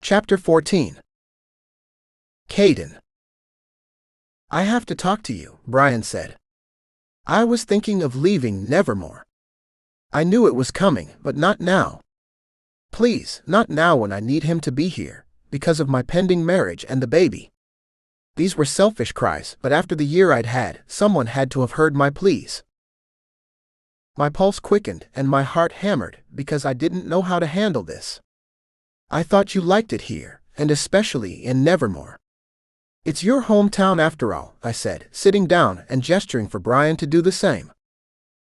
Chapter 14. Caden. "I have to talk to you," Brian said. "I was thinking of leaving Nevermore. I knew it was coming, but not now. Please, not now when I need him to be here, because of my pending marriage and the baby." These were selfish cries, but after the year I'd had, someone had to have heard my pleas. My pulse quickened and my heart hammered because I didn't know how to handle this. "I thought you liked it here, and especially in Nevermore." "It's your hometown after all," I said, sitting down and gesturing for Brian to do the same.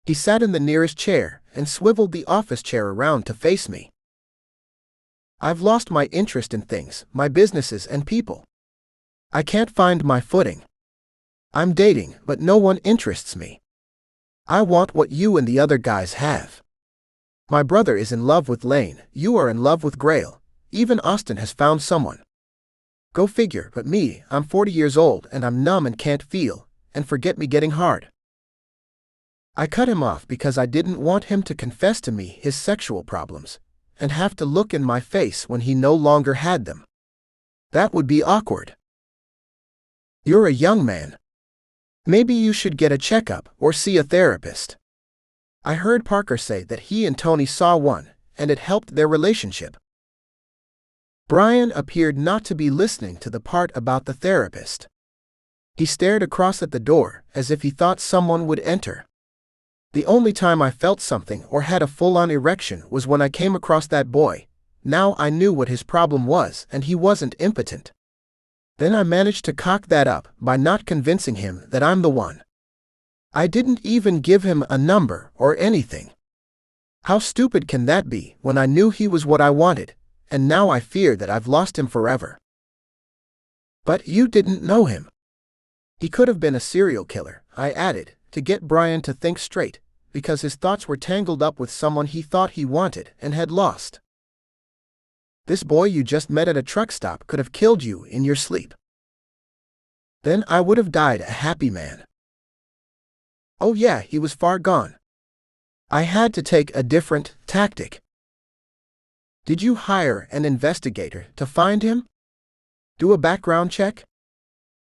He sat in the nearest chair and swiveled the office chair around to face me. "I've lost my interest in things, my businesses and people. I can't find my footing. I'm dating, but no one interests me. I want what you and the other guys have. My brother is in love with Lane, you are in love with Grail, even Austin has found someone. Go figure, but me, I'm 40 years old and I'm numb and can't feel, and forget me getting hard." I cut him off because I didn't want him to confess to me his sexual problems, and have to look in my face when he no longer had them. That would be awkward. "You're a young man. Maybe you should get a checkup or see a therapist." I heard Parker say that he and Tony saw one, and it helped their relationship. Brian appeared not to be listening to the part about the therapist. He stared across at the door as if he thought someone would enter. The only time I felt something or had a full-on erection was when I came across that boy. Now I knew what his problem was and he wasn't impotent. Then I managed to cock that up by not convincing him that I'm the one. I didn't even give him a number or anything. How stupid can that be when I knew he was what I wanted, and now I fear that I've lost him forever. "But you didn't know him. He could have been a serial killer," I added, to get Brian to think straight, because his thoughts were tangled up with someone he thought he wanted and had lost. "This boy you just met at a truck stop could have killed you in your sleep. Then I would have died a happy man." "Oh yeah, he was far gone. I had to take a different tactic." "Did you hire an investigator to find him? Do a background check?"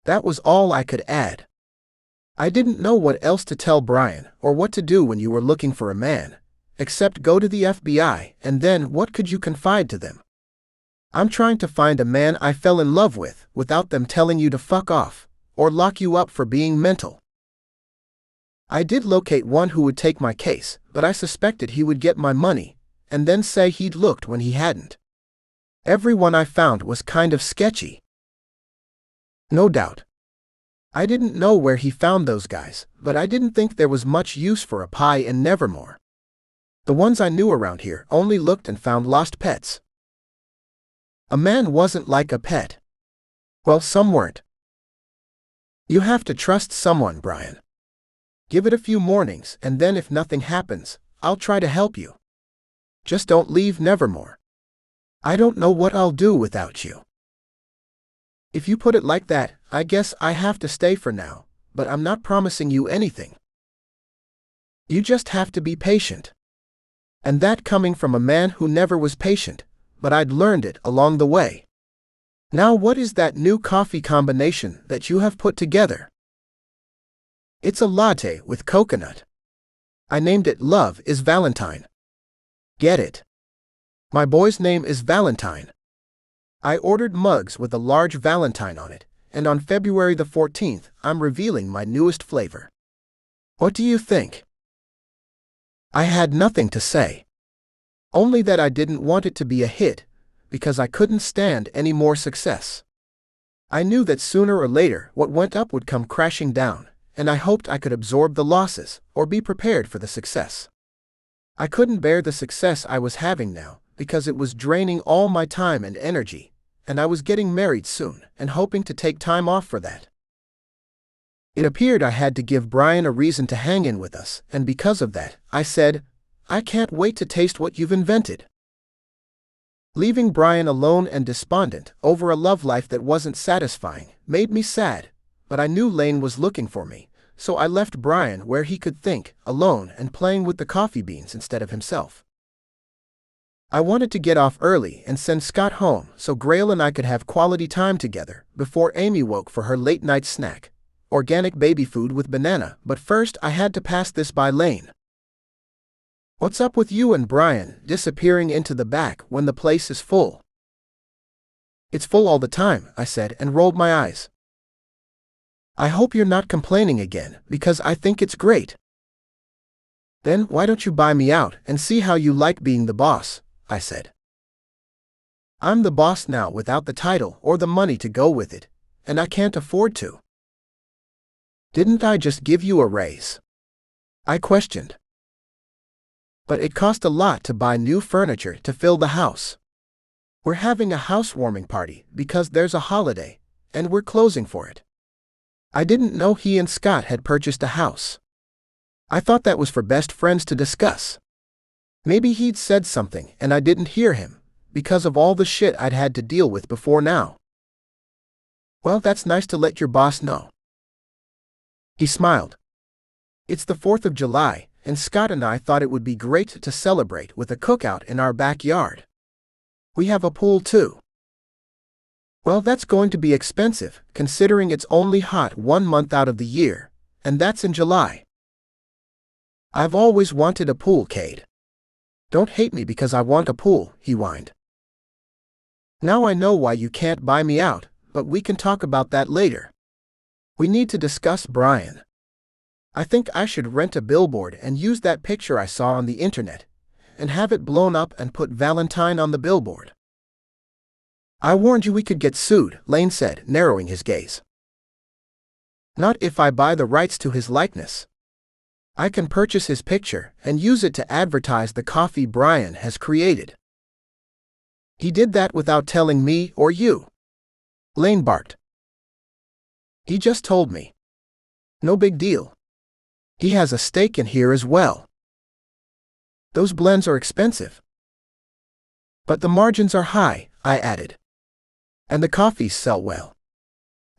That was all I could add. I didn't know what else to tell Brian or what to do when you were looking for a man, except go to the FBI, and then what could you confide to them? I'm trying to find a man I fell in love with without them telling you to fuck off, or lock you up for being mental. I did locate one who would take my case, but I suspected he would get my money, and then say he'd looked when he hadn't. Everyone I found was kind of sketchy. No doubt. I didn't know where he found those guys, but I didn't think there was much use for a pie in Nevermore. The ones I knew around here only looked and found lost pets. A man wasn't like a pet. Well, some weren't. You have to trust someone, Brian. Give it a few mornings, and then if nothing happens, I'll try to help you. Just don't leave Nevermore. I don't know what I'll do without you. If you put it like that, I guess I have to stay for now, but I'm not promising you anything. You just have to be patient. And that coming from a man who never was patient, but I'd learned it along the way. Now what is that new coffee combination that you have put together? It's a latte with coconut. I named it Love is Valentine. Get it? My boy's name is Valentine. I ordered mugs with a large Valentine on it, and on February the 14th, I'm revealing my newest flavor. What do you think? I had nothing to say. Only that I didn't want it to be a hit, because I couldn't stand any more success. I knew that sooner or later what went up would come crashing down, and I hoped I could absorb the losses, or be prepared for the success. I couldn't bear the success I was having now, because it was draining all my time and energy, and I was getting married soon, and hoping to take time off for that. It appeared I had to give Brian a reason to hang in with us, and because of that, I said, "I can't wait to taste what you've invented." Leaving Brian alone and despondent over a love life that wasn't satisfying made me sad, but I knew Lane was looking for me, so I left Brian where he could think, alone and playing with the coffee beans instead of himself. I wanted to get off early and send Scott home so Grail and I could have quality time together before Amy woke for her late-night snack, organic baby food with banana, but first I had to pass this by Lane. "What's up with you and Brian disappearing into the back when the place is full?" "It's full all the time," I said and rolled my eyes. "I hope you're not complaining again, because I think it's great." "Then why don't you buy me out and see how you like being the boss?" I said. "I'm the boss now without the title or the money to go with it, and I can't afford to." "Didn't I just give you a raise?" I questioned. "But it cost a lot to buy new furniture to fill the house. We're having a housewarming party because there's a holiday, and we're closing for it." I didn't know he and Scott had purchased a house. I thought that was for best friends to discuss. Maybe he'd said something and I didn't hear him, because of all the shit I'd had to deal with before now. "Well, that's nice to let your boss know." He smiled. "It's the 4th of July, and Scott and I thought it would be great to celebrate with a cookout in our backyard. We have a pool too." "Well, that's going to be expensive, considering it's only hot 1 month out of the year, and that's in July." "I've always wanted a pool, Cade. Don't hate me because I want a pool," he whined. "Now I know why you can't buy me out, but we can talk about that later. We need to discuss Brian. I think I should rent a billboard and use that picture I saw on the internet, and have it blown up and put Valentine on the billboard." "I warned you we could get sued," Lane said, narrowing his gaze. "Not if I buy the rights to his likeness. I can purchase his picture and use it to advertise the coffee Brian has created." "He did that without telling me or you," Lane barked. "He just told me. No big deal. He has a stake in here as well." "Those blends are expensive." "But the margins are high," I added. "And the coffees sell well.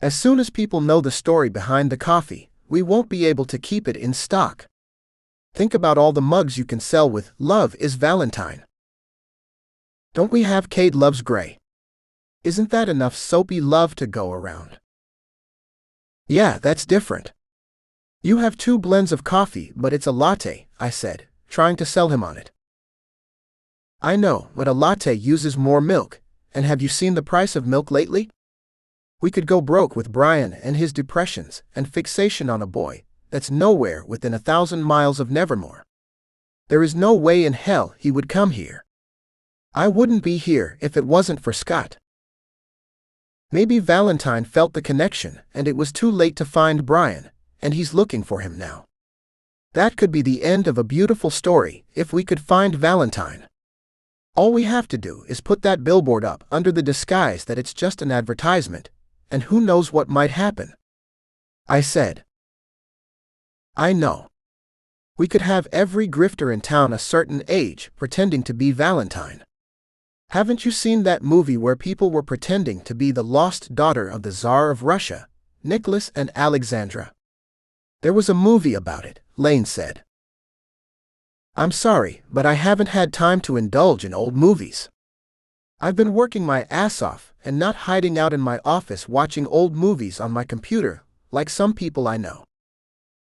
As soon as people know the story behind the coffee, we won't be able to keep it in stock. Think about all the mugs you can sell with 'Love is Valentine.' Don't we have 'Cade Loves Grey'? Isn't that enough soapy love to go around?" "Yeah, that's different. You have 2 blends of coffee, but it's a latte," I said, trying to sell him on it. "I know, but a latte uses more milk, and have you seen the price of milk lately? We could go broke with Brian and his depressions and fixation on a boy that's nowhere within 1,000 miles of Nevermore. There is no way in hell he would come here. I wouldn't be here if it wasn't for Scott." Maybe Valentine felt the connection and it was too late to find Brian, and he's looking for him now. That could be the end of a beautiful story if we could find Valentine. All we have to do is put that billboard up under the disguise that it's just an advertisement, and who knows what might happen," I said. "I know. We could have every grifter in town a certain age pretending to be Valentine. Haven't you seen that movie where people were pretending to be the lost daughter of the Tsar of Russia, Nicholas and Alexandra?" "There was a movie about it," Lane said. "I'm sorry, but I haven't had time to indulge in old movies. I've been working my ass off and not hiding out in my office watching old movies on my computer, like some people I know."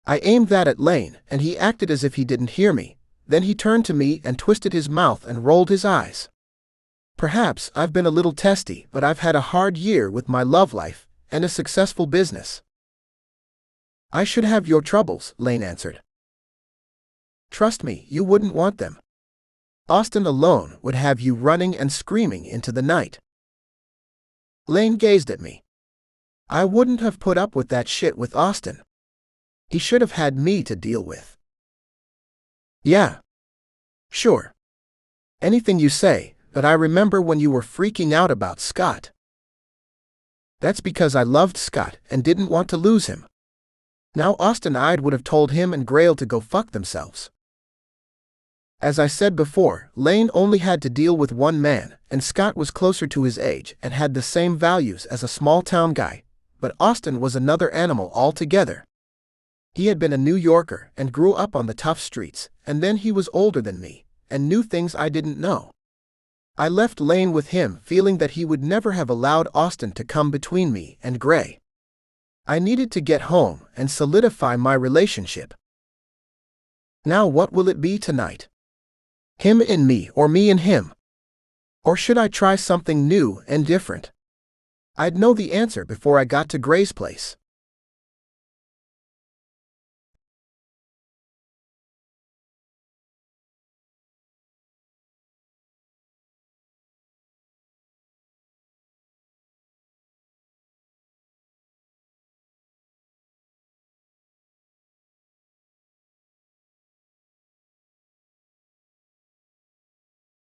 I aimed that at Lane, and he acted as if he didn't hear me. Then he turned to me and twisted his mouth and rolled his eyes. "Perhaps I've been a little testy, but I've had a hard year with my love life and a successful business." "I should have your troubles," Lane answered. "Trust me, you wouldn't want them. Austin alone would have you running and screaming into the night." Lane gazed at me. "I wouldn't have put up with that shit with Austin. He should have had me to deal with." "Yeah. Sure. Anything you say, but I remember when you were freaking out about Scott." "That's because I loved Scott and didn't want to lose him. Now Austin I'd would have told him and Grail to go fuck themselves." As I said before, Lane only had to deal with one man, and Scott was closer to his age and had the same values as a small-town guy, but Austin was another animal altogether. He had been a New Yorker and grew up on the tough streets, and then he was older than me, and knew things I didn't know. I left Lane with him, feeling that he would never have allowed Austin to come between me and Gray. I needed to get home and solidify my relationship. Now what will it be tonight? Him and me, or me and him? Or should I try something new and different? I'd know the answer before I got to Gray's place.